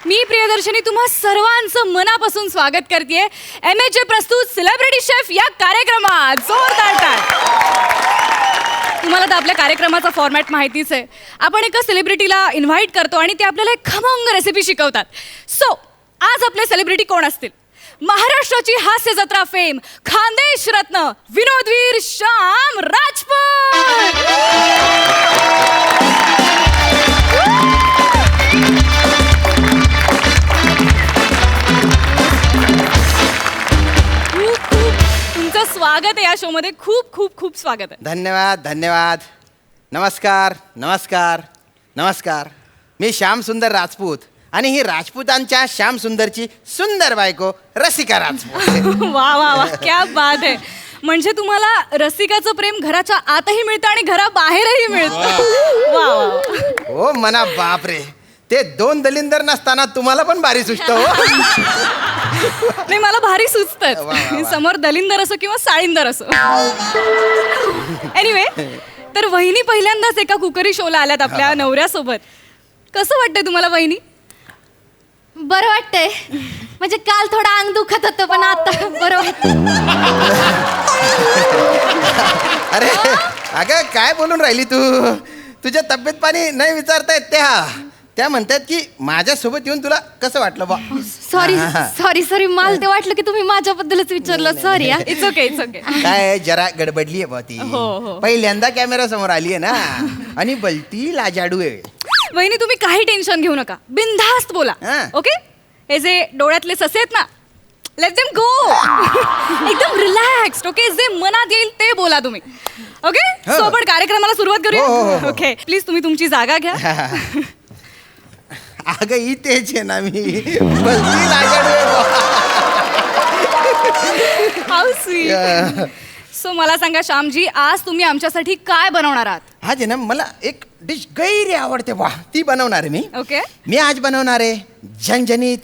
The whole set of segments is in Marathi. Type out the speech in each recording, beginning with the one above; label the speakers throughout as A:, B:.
A: मी प्रियदर्शनी तुम्हा सर्वांचं मनापासून स्वागत करतेय MHA प्रस्तुत सेलिब्रिटी शेफ या कार्यक्रमात. जोरदार टाळ्या. तुम्हाला तर आपल्या कार्यक्रमाचा फॉर्मॅट माहितीच आहे. आपण एका सेलिब्रिटीला इन्व्हाइट करतो आणि ते आपल्याला एक खमंग रेसिपी शिकवतात. सो आज आपले सेलिब्रिटी कोण असतील? महाराष्ट्राची हास्य जत्रा फेम खानदेश रत्न विनोदवीर श्याम राजपूत. तुमचं स्वागत आहे या शो मध्ये. खूप खूप खूप स्वागत आहे.
B: धन्यवाद धन्यवाद. नमस्कार नमस्कार नमस्कार. मी श्याम सुंदर राजपूत आणि ही राजपूतांच्या श्याम सुंदरची सुंदर बायको रसिका राजपूत.
A: वा वा वा, क्या बात आहे. म्हणजे तुम्हाला रसिकाचं प्रेम घराच्या आतही मिळतं आणि घराबाहेरही मिळतं. वा वा.
B: हो म्हणा बापरे, ते दोन दलिंदर नसताना तुम्हाला पण भारी सुचतं हो.
A: नाही, मला भारी सुचतात.
B: वा, वा, वा.
A: समोर दलिंदर असो किंवा साळींदर असो. एनिवे, तर वहिनी पहिल्यांदाच एका कुकरी शोला आल्यात आपल्या नवऱ्यासोबत. कसं वाटतंय तुम्हाला वहिनी?
C: बरं वाटतंय. म्हणजे काल थोडं अंग दुखत होतं पण आता बरं वाटतं.
B: अरे अगं काय बोलून राहिली तू? तुझ्या तब्येत पाणी नाही विचारतायत त्या म्हणतात की माझ्यासोबत येऊन तुला कसं वाटलं बा?
C: सॉरी मला ते वाटलं की तुम्ही माझ्याबद्दलच विचारलं. Sorry.
A: It's okay it's okay.
B: काय जरा गडबडली आहे बा ती.
A: हो.
B: पहिल्यांदा कॅमेरा समोर आली आहे ना आणि बलती लाजाडू आहे.
A: वहिनी तुम्ही काही टेन्शन घेऊ नका, बिनधास्त बोला.
B: हा.
A: ओके. हे जे डोळ्यातले ससे आहेत ना, लेट देम गो. एकदम रिलॅक्स्ड. ओके. जे मनात येईल ते बोला तुम्ही. ओके.
B: हो.
A: सो आपण कार्यक्रमाला सुरुवात
B: हो.
A: करूया. ओके. प्लीज तुम्ही तुमची जागा घ्या.
B: अगं इथेच आहे ना मी. बलती लाजाडू आहे.
A: How sweet. सो मला सांगा श्यामजी, आज तुम्ही आमच्यासाठी काय बनवणार आहात?
B: आज आहे ना मला एक डिश गैरी आवडते वा, ती बनवणार आहे मी.
A: ओके.
B: मी आज बनवणार आहे झणझणीत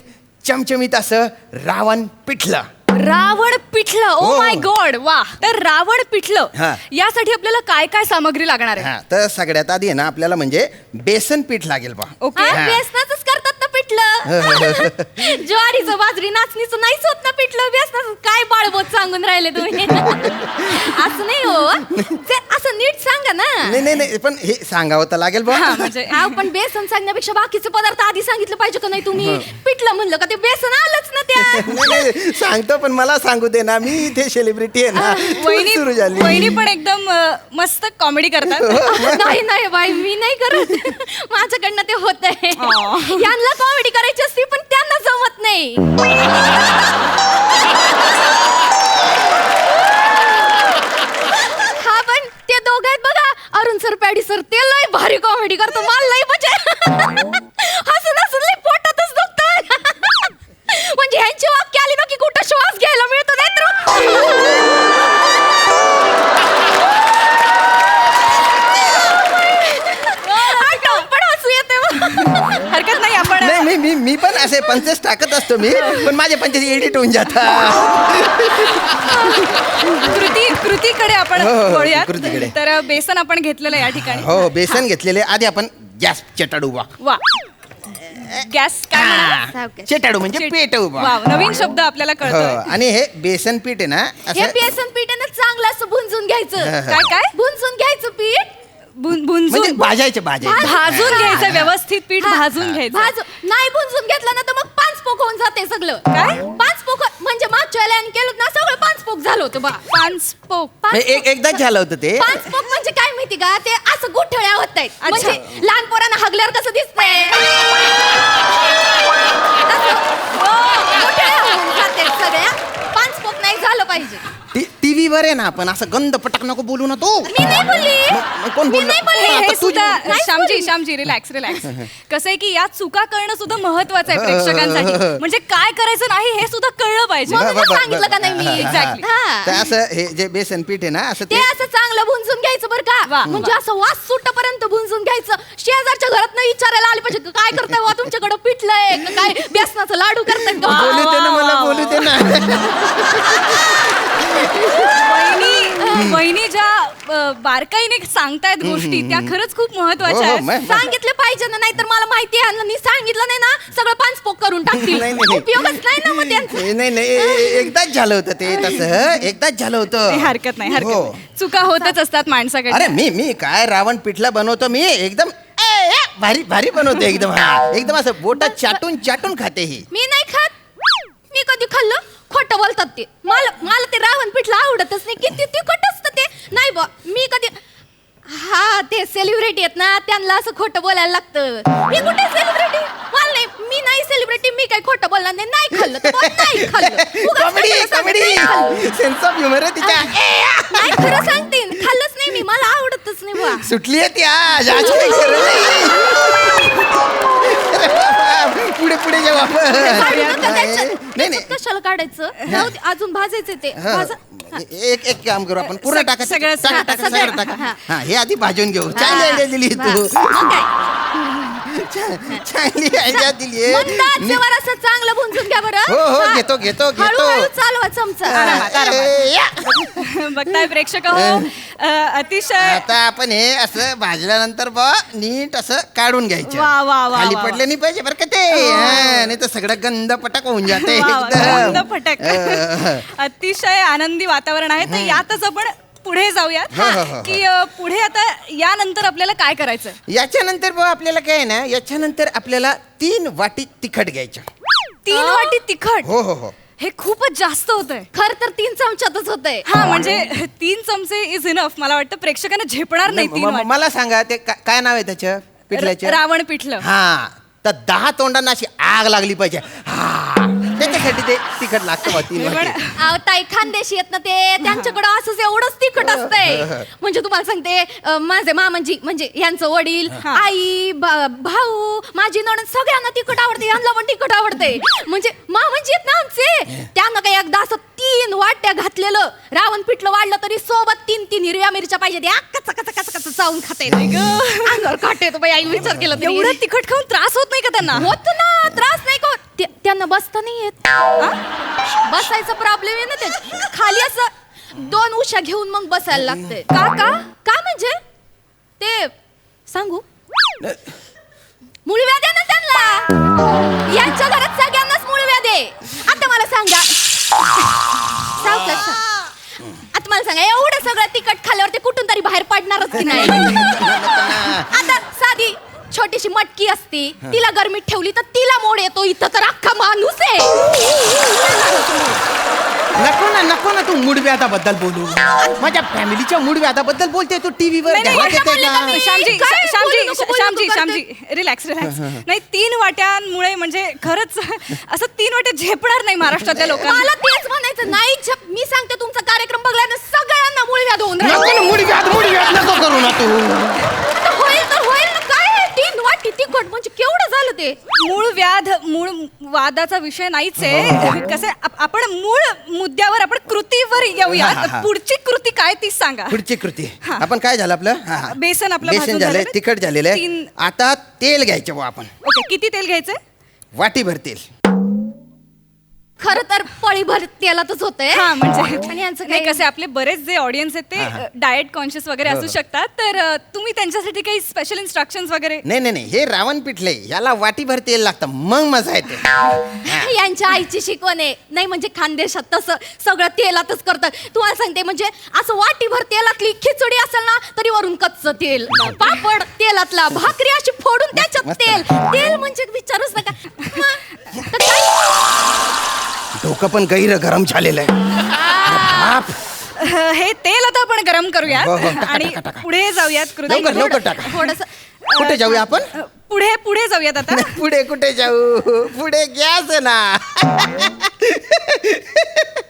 B: चमचमीत असं रावण पिठलं.
A: रावण पिठलं. ओ
B: हो.
A: माय गॉड. वा. तर रावण पिठलं
B: हा.
A: यासाठी आपल्याला काय काय सामग्री लागणार आहे?
B: हा, तर सगळ्यात आधी आहे ना आपल्याला म्हणजे बेसन पीठ लागेल बा.
A: ओके.
B: हा.
C: बेसनाच करतात ना पिठलं. ज्वारीचं बाजरी नाचणीचं नाहीच होत ना पिठलं. बेसनाच काय बाळबोत सांगून राहिले तुम्ही? असं नाही हो, ते असं नीट सांगा ना.
B: नाही पण हे सांगावं तर लागेल बा.
A: हा, म्हणजे
C: पण बेसन सांगण्यापेक्षा बाकीचे पदार्थ आधी सांगितलं पाहिजे का नाही तुम्ही? पिठलं म्हणलं का ते बेसन आलंच ना त्या.
B: नाही, सांगतो पण मला सांगू दे ना, मी इथे सेलिब्रिटी आहे ना.
A: वहिनी
B: सुरू झाली.
A: वहिनी पण एकदम मस्त कॉमेडी करतात.
C: नाही बाई, मी नाही करत. माझ्याकडनं ते होत आहे.
A: Aww.
C: यांना कॉमेडी करायची असते पण त्यांना जमत नाही. हा, पण ते दोघं आहेत बघा, अरुण सर पॅडी सर, ते लय भारी कॉमेडी करतो. मला लय म्हणजे हसून लय पोटातच दुखत. म्हणजे ह्यांची वाक्य आली ना की कुठं श्वास घ्यायला मिळतो नाही तर. पण हसू येते.
A: हरकत नाही. आपण
B: नाही मी पण असे पंचेस टाकत असतो मी, पण माझे पंचेस एडिट होऊन जातात.
A: कृतीकडे आपण
B: हो,
A: वळूयात.
B: कृतीकडे.
A: तर बेसन आपण घेतलेलं आहे या ठिकाणी.
B: हो, बेसन घेतलेले. आधी आपण गॅस चटाडू बा.
A: वा. गॅस काय म्हणाला?
C: सावकाश.
B: चटाडू म्हणजे पेटवू बा.
A: वा, नवीन शब्द आपल्याला
B: हो,
A: कळतोय.
B: आणि हे बेसन पीठ आहे ना
C: हे
B: असं
C: बेसन पीठ आहे ना, चांगलं असं भुंजून घ्यायचं.
A: काय
C: भुंजून घ्यायचं पीठ.
B: म्हणजे
A: भुंजून
B: भाजायचे
A: भाजून घ्यायचं. व्यवस्थित पीठ भाजून घ्यायचं.
C: नाही भुंजून घेतलं ना तर मग पाचपोक होऊन जाते सगळं.
A: काय?
C: पाचपोक म्हणजे मागच्या वेळेला केलं ना सगळं पाचपोक झालं होतं बा.
A: पाचपोक.
B: एकदाच झालं होतं ते.
C: पाचपोक म्हणजे काय माहिती का, ते असं गुठळ्या होत आहेत.
A: अच्छा.
C: म्हणजे लहान पोरांना हगल्यावर कसं दिसतंय गुठळ्या होऊन जातात सगळ्या. पाचपोक नाही झालं पाहिजे.
B: टीव्ही वर आहे ना आपण असं गंध पटक नको बोलू ना तू.
C: मी नाही बोलली.
B: मग कोण
C: मी
B: बोललं?
C: नाही बोलली.
A: हे
B: आता
A: सुद्धा
C: नाही
A: श्यामजी रिलॅक्स. कसं आहे की या चुका करणं सुद्धा महत्वाचं आहे प्रेक्षकांसाठी. म्हणजे काय करायचं नाही हे सुद्धा कळलं पाहिजे.
C: म्हणूनच सांगितलं का नाही मी?
A: Exactly.
C: हा.
B: तर असं हे जे बेसन पीठ आहे ना असं
C: ते असं चांगलं भुंजून घ्यायचं बरं का.
A: वा.
C: म्हणजे असं वास सुटपर्यंत भुंजून घ्यायचं. शेजारच्या घरात नाही विचारायला आले पाहिजे काय करताय वा तुमच्याकडे पिठलंय का काय बेसनाचं लाडू करताय का?
B: बोलू दे ना मला, बोलू दे ना.
A: वहिनी ज्या बारकाईने सांगतायत गोष्टी त्या खरंच खूप महत्वाच्या
B: हो,
A: आहेत.
C: सांगितलं पाहिजे ना, नाहीतर मला माहिती आहे मी सांगितलं नाही ना सगळं पाचपोक होतील.
B: नाही, नाही.
C: उपयोगच नाही ना मग त्यांचा.
B: नाही एकदाच झालं होतं ते तसं एकदाच झालं होतं.
A: नाही, हरकत नाही
B: हो.
A: चुका होतच असतात माणसाकडे.
B: अरे मी काय रावण पिठलं बनवतो मी एकदम भारी भारी बनवतो एकदम. हा एकदम असं बोटात चाटून खाते ही.
C: मी नाही खात. मी कधी खाल्लं? खोटं बोलतात ते. मला ते रावण पिठलं आवडतच नाही. किती तिखट असतं ते. नाही बा मी कधी. हा ते सेलिब्रिटी आहेत ना त्यांना असं खोटं बोलायला लागतं. मी कुठे सेलिब्रिटी? मला नाही. मी नाही सेलिब्रिटी. मी काय खोटं बोलणार नाही. नाही खाल्लं तर बोल, नाही खाल्लं. उगाच
B: कॉमेडी
C: कशाला सांगते, नाही खाल्लं.
B: कॉमेडी सेन्स ऑफ ह्युमर आहे तिच्या.
C: नाही खरं सांगते खाल्लंच नाही मी. मला आवडतच नाही बा.
B: सुटली आहे ती आज काही खरं नाही. अरे बाबा, पुढे जाऊ आपण.
C: काढू नका त्याच्यात.
B: नाही
C: त्याच्यात कशाला काढायचं? जाऊ दे, अजून भाजायचं ते.
B: हा.
C: भाजा.
B: एक काम करू आपण पूर्ण टाका
A: सगळंच
B: टाका
A: टाका,
B: टाका सगळं टाका.
C: हा.
B: हा हे आधी भाजून घेऊ. चांगली आयडिया दिली तू.
C: मग काय?
B: चांगली आयडिया दिली
C: मंदात जेव्हा असं चांगलं भुंजून घ्या बरं.
B: हो,
C: हा.
B: घेतो.
C: हळूहळू चालवा चमचा.
A: आरामात, आरामात. बघताय प्रेक्षक हो, अतिशय
B: आता आपण हे असं भाजल्यानंतर बा नीट असं काढून घ्यायचं.
A: वा, वा, वा,
B: खाली
A: वा,
B: पडले नाही पाहिजे बरं का ते. हा, नाही तर सगळं गंध पटक होऊन जाते
A: वा, वा,
B: एकदम.
A: गंध फटक. अतिशय आनंदी वातावरण आहे. तर यातच आपण पुढे जाऊयात
B: हो.
A: की पुढे आता यानंतर आपल्याला काय करायचं.
B: याच्यानंतर बा आपल्याला काय आहे ना याच्यानंतर आपल्याला 3 वाटी तिखट घ्यायचं.
A: 3 वाटी तिखट.
B: हो.
A: हे खूपच जास्त होत आहे.
C: खर तर 3 चमच्यातच होतंय.
A: हा म्हणजे 3 चमचे इज इनफ. मला वाटतं प्रेक्षकांना झेपणार नाही 3 वाटी.
B: मला सांगा ते काय नाव आहे त्याचं पिठल्याचं?
A: रावण पिठलं.
B: हा तर 10 तोंडांना अशी आग लागली पाहिजे. हा त्याच्यासाठी ते तिखट लागतं बा 3 वाटी.
C: अहो, ताई खानदेशी आहेत ना ते त्यांच्याकडे असंच एवढंच तिखट असतंय. म्हणजे तुम्हाला सांगते माझे मामांजी म्हणजे यांचं वडील आई भाऊ माझी नणंद सगळ्यांना तिखट आवडते. यांना पण तिखट आवडते. म्हणजे मामांजी आहेत ना आमचे त्यांना काही एकदा असं 3 वाट्या घातलेलं रावण पिठलं वाढलं तरी सोबत 3 हिरव्या मिरच्या पाहिजे. ते कच चावून खाते. अंगावर काटे येतो बाई. आई विचार केला तरी.
A: एवढं तिखट खाऊन त्रास होत नाही का त्यांना?
C: होत ना त्रास नाही का? त्यांना बसता नाही येत. बसायचा प्रॉब्लेम आहे ना ते. खाली असं 2 उशा घेऊन मग बसायला लागते. का म्हणजे ते सांगू मूळव्याध आहे ना त्यांना. यांच्या घरात सगळ्यांनाच मूळव्याध आहे. आता मला सांगा सावकाश. आता मला सांगा एवढं सगळं तिखट खाल्ल्यावर ते कुठून तरी बाहेर पडणारच की नाही. आता साधी छोटीशी मटकी असती तिला गरमीत ठेवली तर तिला मोड येतो. इथं तर अख्खा माणूस आहे.
B: नको ना तू मूडव्याधाबद्दल बोलू. माझ्या फॅमिलीच्या मूडव्याधाबद्दल बोलते तू टीव्हीवर.
A: नाही, नाही, श्यामजी रिलॅक्स. नाही 3 वाट्यांमुळे म्हणजे खरंच असं 3 वाटे झेपणार नाही महाराष्ट्रातल्या लोकांना.
C: मला तेच म्हणायचं नाही. मी सांगते तुमचा कार्यक्रम बघल्यानं सगळ्यांना मूळव्याध होऊन राहिलं.
B: मूडव्याध नको करू ना तू.
C: होईल तर होईल ना. काय 3 वाटी तिखट म्हणजे केवढं झालं ते.
A: मूळ वादाचा विषय नाहीच आहे. कसे आपण मूळ मुद्द्यावर आपण कृतीवर येऊया. पुढची कृती काय ती सांगा.
B: पुढची कृती आपण काय झालं आपलं
A: बेसन आपलं
B: बेसन
A: भाजून
B: झालंय
A: झालं.
B: तिखट झालेलं आहे.
A: 3
B: आता तेल घ्यायचं बुवा आपण.
A: ओके. किती तेल घ्यायचंय?
B: वाटीभर तेल.
C: खरं तर पळीभर तेलातच होतंय.
A: हा म्हणजे
C: आणि यांचं
A: नाही
C: काय?
A: कसे आपले बरेच जे ऑडियन्स आहेत ते डाएट कॉन्शियस वगैरे असू शकतात. तर तुम्ही त्यांच्यासाठी काही स्पेशल इन्स्ट्रक्शन्स वगैरे.
B: नाही हे रावण पिठले याला वाटीभर तेल लागतं मग मजा येते.
C: यांच्या आईची शिकवण आहे. नाही म्हणजे खानदेशात तसं सगळं तेलातच करतात. तुम्हाला सांगते म्हणजे असं वाटीभर तेलातली खिचडी असेल ना तरी वरून कच्चं तेल. पापड तेलातला. भाकरी अशी फोडून त्याच्यात
B: मस्त.
C: तेल म्हणजे विचारूच नका. तर काय?
B: डोकं पण गरम झालेलं आहे.
A: हे तेल आता आपण गरम करूयात
B: हो, टाका,
A: आणि
B: टाका, टाका.
A: पुढे जाऊयात.
B: लवकर टाका.
C: थोडस
B: कुठे जाऊया आपण?
A: पुढे जाऊयात आता.
B: पुढे कुठे जाऊ? पुढे गॅस आहे ना.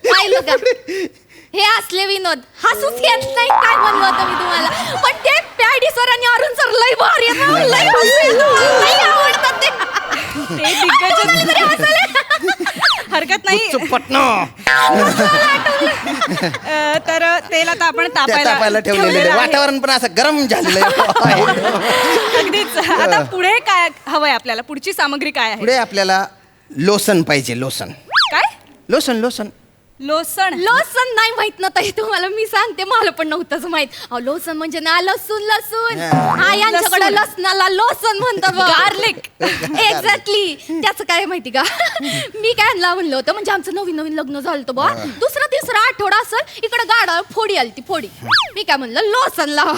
C: पाहिलं का? हे असले विनोद हसूच येत नाही. काय म्हणलं होतं मी तुम्हाला. पण ते पॅडी सर आणि अरुण सर लय भारी आहेत ना. लय हसू येतं. लय आवडतात ते.
A: ते दिग्गज हरकत नाही. तर तेल आता आपण
B: तापायला ठेवलेलं आहे. वातावरण पण असं गरम झालेलं आहे.
A: अगदीच. आता पुढे काय हवंय आपल्याला? पुढची सामग्री काय आहे?
B: पुढे आपल्याला लोसन पाहिजे. लोसन
A: काय?
B: लोसन
A: लोसन
C: लोसन नाही माहित ना ताई तुम्हाला, मी सांगते, मला पण नव्हतंच माहित. अहो लोसन म्हणजे ना लसूण लसूण. हा यांच्याकडे
A: लसूण.
C: लसणाला लोसन म्हणतात
A: गार्लिक.
C: एक्झॅक्टली. त्याचं काय माहिती का, मी काय आणला म्हणलं होतं, म्हणजे आमचं नवीन नवीन लग्न झालं होतं बा, दुसरा तिसरा आठवडा असेल, इकडे गाडा फोडी आली ती फोडी. मी काय म्हणलं लोसन लावा.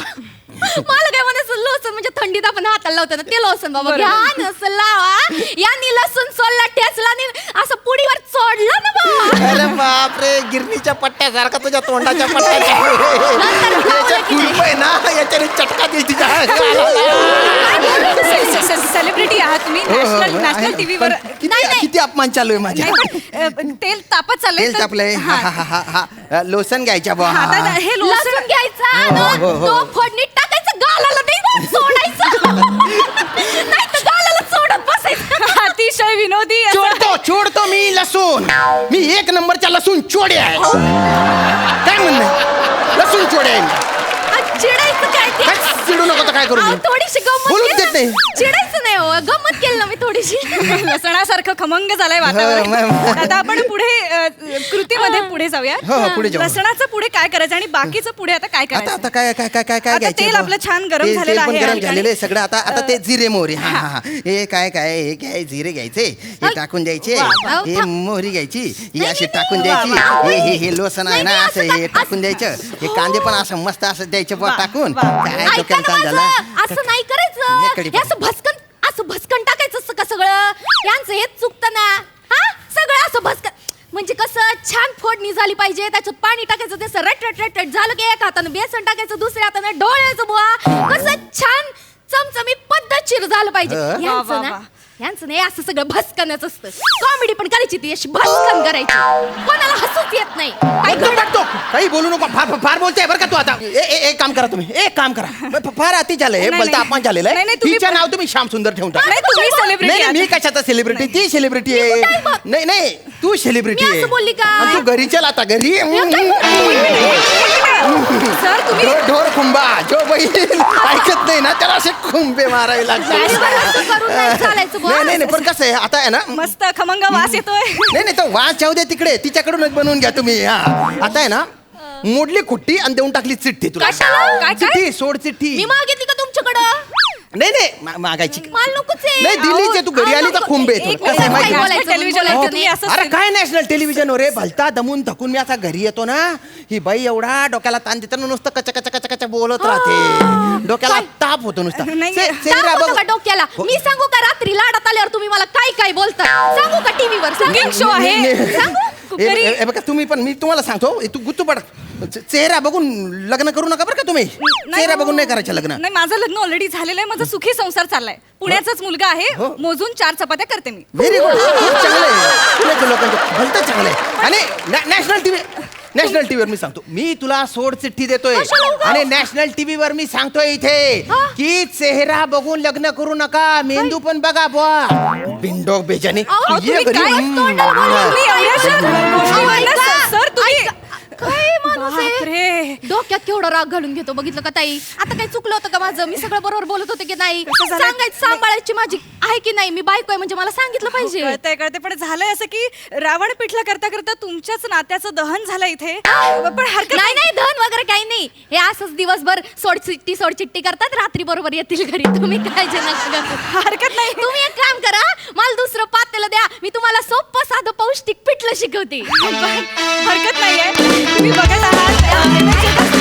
C: मला काय म्हणायचं, लोसन म्हणजे थंडीत आपण हाताला लावतो ना ते लोसन बाबा, घ्या नसल लावा. यांनी लसूण सोलला, ठेचला आणि असं पुडीवर चोडलं ना बा.
B: अरे बापरे, गिरणीच्या पट्ट्यासारखा तुझ्या तोंडाच्या पट्ट्याच्या खुरप आहे ना, याच्याने चटका देईल तिच्या.
A: सेलिब्रिटी आहात तुम्ही, नॅशनल टीव्हीवर.
B: किती अपमान चालू आहे माझ्या.
A: तेल तापत चाललंय
B: तेल तापलंय. हा लोसन घ्यायच्या बा.
A: हे
C: लसूण
A: लोसन
C: घ्यायचा
B: हो, हो, हो.
C: तो फोडणीत टाकायचं, गालाला नाही सोडायचं. नाही तर गालाला सोडत बसायचं.
A: अतिशय विनोदी
B: चोडतो मी लसूण. मी एक नंबरच्या लसूण चोडे आहे. काय म्हणणं, लसूण चोडे आहे मी.
C: चिडायचं काय ते?
B: काय चिडू नको तर काय करू
C: अहो,
B: मी?
C: थोडीशी गंमत
B: बोलूच
C: केली.
B: देत नाही.
C: चिडायचं नाही हो, गंमत केली ना मी थोडीशी.
A: लसणासारखं खमंग झालंय
B: हो,
A: वातावरण. आता आपण पुढे कृतीमध्ये पुढे जाऊया.
B: हो, पुढे जाऊ.
A: लसणाचं पुढे काय करायचं आणि बाकीचं पुढे आता काय
B: आता
A: करायचं?
B: आता काय काय काय काय काय
A: आता
B: घ्यायचं
A: तेल
B: बा?
A: आपलं छान गरम
B: तेल
A: झालेलं
B: पण
A: आहे
B: गरम
A: आणि-
B: झालेलं आहे सगळं. आता ते जिरे मोहरी. हा हा हा. हे काय काय हे काय जिरे घ्यायचे, हे टाकून द्यायचे,
C: वा.
B: हे मोहरी घ्यायची, ही अशी टाकून
A: वा,
B: द्यायची,
A: वा.
B: हे लोसन आहे ना,
C: नाही,
B: असं
C: असं
B: हे
C: का-
B: टाकून द्यायचं, हे कांदे पण असं मस्त असं द्यायचे बा
A: वा,
B: टाकून.
A: वा.
B: काय
C: ऐका
B: डोक्याला
C: ना
B: ताण झाला.
C: माझं, असं नाही
B: हे
C: करायचं.
B: कढीपत्ता.
C: हे असं भस्कन टाकायचं असं का सगळं? यांचं हेच चुकतं ना. हा सगळं असं भस्कन म्हणजे कसं, छान फोडणी झाली पाहिजे, त्याच्यात पाणी टाकायचं, त्याचं रट रट रट रट झालं की एक हातानं बेसन टाकायचं, दुसऱ्या हातानं ढोळायचं बुवा. कसं छान चमचमीत पद्धतशीर झालं पाहिजे.
B: वा,
A: वा,
C: यांचं ना,
A: वा.
C: यांचं नाही, असं सगळं भस्कनच असतं. कॉमेडी पण करायची ती अशी भस्कन करायची, कोणाला हसूच येत नाही.
B: काय करू टाकतो, काही बोलू नको. फार फार बोलते बरं का तू आता. एक काम करा तुम्ही, एक काम करा. फार अति झालंय,
A: नाही,
B: बोलता
A: नाही.
B: अपमान झालेलं
A: नाही,
B: आहे.
A: नाही, तुम्ही
B: तिचं नाव तुम्ही श्याम सुंदर ठेवून टाका.
A: नाही, तुम्ही
B: नाही
A: सेलिब्रिटी
B: नाही, मी कशाचा सेलिब्रिटी, ती सेलिब्रिटी
C: मी कुठे आहे
B: आहे.
C: मग?
B: नाही नाही, तू सेलिब्रिटी
C: मी
B: आहे.
C: असं बोलली का?
B: आणि तू घरी चल आता, घरी.
A: सर तुम्ही
B: ढोर खुंबा जो बैल ऐकत नाही ना, त्याला असे खुंबे मारावे लागतात.
C: असं करून नाही चालायचं बुवा.
B: नाही नाही, पण कसं आहे आता आहे ना.
A: मस्त खमंग वास येतोय.
B: नाही नाही, तो वास जाऊ दे तिकडे, तिच्याकडूनच बनवून घ्या तुम्ही. हा आता आहे ना, मोडली कुट्टी आणि देऊन टाकली चिठ्ठी तुला.
C: कशाला? काय?
B: चिठ्ठी सोड, चिठ्ठी.
C: मी मागितली का तुमच्याकडं?
B: नाही नाही, मागायची.
C: मला नकोच आहे.
B: नाही, दिल्लीचे
C: अहो,
B: तू घरी आली का
C: नको.
B: खुंबे
A: एक
B: कसं आहे
C: मिनिट,
B: माहिती
C: काय
B: आहे?
C: बोलायचं,
A: टेलिव्हिजन
C: बोलायचं
A: तुम्ही
C: नाही.
A: असं
B: अरे काय नॅशनल टेलिव्हिजन रे, भलता दमून थकून मी आता घरी येतो ना, ही बाई एवढा डोक्याला ताण देताना नुसतं कच कच कच कच बोलत राहते, डोक्याला ताप होतो नुसता.
A: नाही,
B: चेहरा
C: सांगू
B: बघ.
C: का डोक्याला?
B: हो.
C: मी सांगू का रात्री लाडात आल्यावर तुम्ही मला काय काय बोलता? सांगू का टीव्हीवर?
A: कुकिंग शो आहे.
C: सांगू?
A: कुकरी.
B: हे बघा तुम्ही पण, मी तुम्हाला सांगतो, तू गुत्तू पड. चेहरा बघून लग्न करू नका बरं का तुम्ही. चेहरा बघून नाही करायचं लग्न.
A: नाही, माझं लग्न ऑलरेडी झालेलं आहे, माझा सुखी संसार चाललाय. पुण्याचाच मुलगा आहे,
B: हो.
A: मोजून 4 चपात्या करते मी.
B: व्हेरी गुड, खूप चांगलं आहे. पुण्याच्या लोकांचं भलतं चांगलं आहे. आणि नॅशनल टीव्हीवर मी सांगतो, मी तुला सोड चिठ्ठी देतोय.
C: कशाला उगाच?
B: आणि नॅशनल टीव्हीवर मी सांगतोय इथे
C: हा?
B: की चेहरा बघून लग्न करू नका, मेंदू पण बघा बुवा. बिंडोक बेजानी.
C: अहो,
B: तू ये
A: तुम्ही
B: घरी.
A: काय
C: तोंडाला बोलू?
A: तुम्ही एवढ्याशा गोष्टी म्हणता, सर तुम्ही
C: काय माणूस आहे?
A: बापरे.
C: डोक्यात केवढा राग घालून घेतो, बघितलं का ताई? आता काही चुकलं होतं का माझं? मी सगळं बरोबर बोलत होते की नाही?
A: कसं झालं?
C: सांगायचं, सांभाळायची माझी आहे की नाही? मी बायको आहे म्हणजे मला सांगितलं पाहिजे.
A: कळतंय पण झालंय असं की रावण पिठलं करता करता तुमच्याच नात्याचं दहन झालं इथे. पण हरकत
C: नाही नाही, धन वगैरे काही नाही. हे असंच दिवसभर सोडचिट्टी करतात, रात्री बरोबर येतील घरी. तुम्ही काय
A: हरकत नाही.
C: तुम्ही एक काम करा, मला दुसरं पातेलं द्या, मी तुम्हाला सोपं साधं पौष्टिक पिठलं शिकवते.
A: हरकत नाहीये. तुम्ही बघत आहात